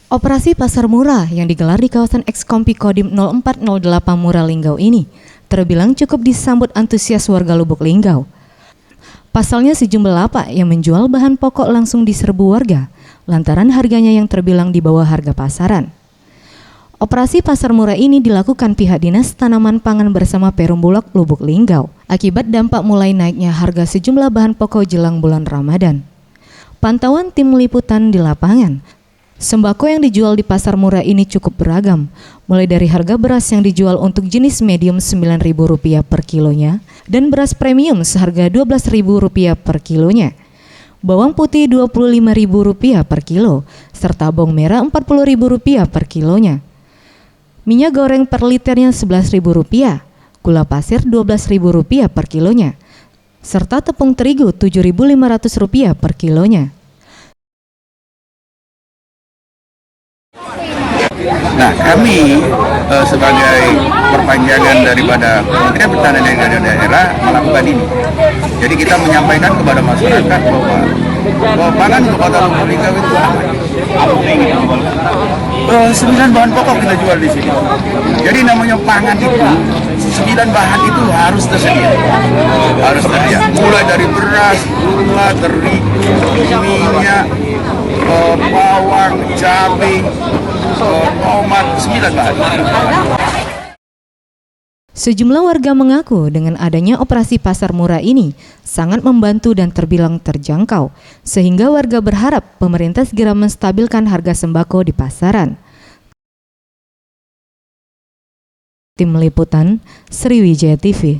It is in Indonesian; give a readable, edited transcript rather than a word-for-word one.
Operasi pasar murah yang digelar di kawasan Ekskompi Kodim 0408 Murah Linggau ini terbilang cukup disambut antusias warga Lubuk Linggau. Pasalnya sejumlah lapak yang menjual bahan pokok langsung diserbu warga lantaran harganya yang terbilang di bawah harga pasaran. Operasi pasar murah ini dilakukan pihak Dinas Tanaman Pangan bersama Perum Bulog Lubuk Linggau akibat dampak mulai naiknya harga sejumlah bahan pokok jelang bulan Ramadan. Pantauan tim liputan di lapangan, sembako yang dijual di pasar murah ini cukup beragam, mulai dari harga beras yang dijual untuk jenis medium Rp9.000 per kilonya dan beras premium seharga Rp12.000 per kilonya. Bawang putih Rp25.000 per kilo, serta bawang merah Rp40.000 per kilonya. Minyak goreng per liternya Rp11.000, gula pasir Rp12.000 per kilonya, serta tepung terigu Rp7.500 per kilonya. Nah, kami sebagai perpanjangan daripada Kementerian Pertanian yang ada di daerah melakukan ini. Jadi kita menyampaikan kepada masyarakat bahwa pangan untuk Kota Lubuk Linggau itu apa? 9 bahan pokok kita jual di sini. Jadi namanya pangan itu 9 bahan itu harus tersedia. Mulai dari beras, gula, terigu, minyak, bawang, cabai, tomat, 9 bahan. Sejumlah warga mengaku dengan adanya operasi pasar murah ini sangat membantu dan terbilang terjangkau, sehingga warga berharap pemerintah segera menstabilkan harga sembako di pasaran. Tim Liputan, Sriwijaya TV.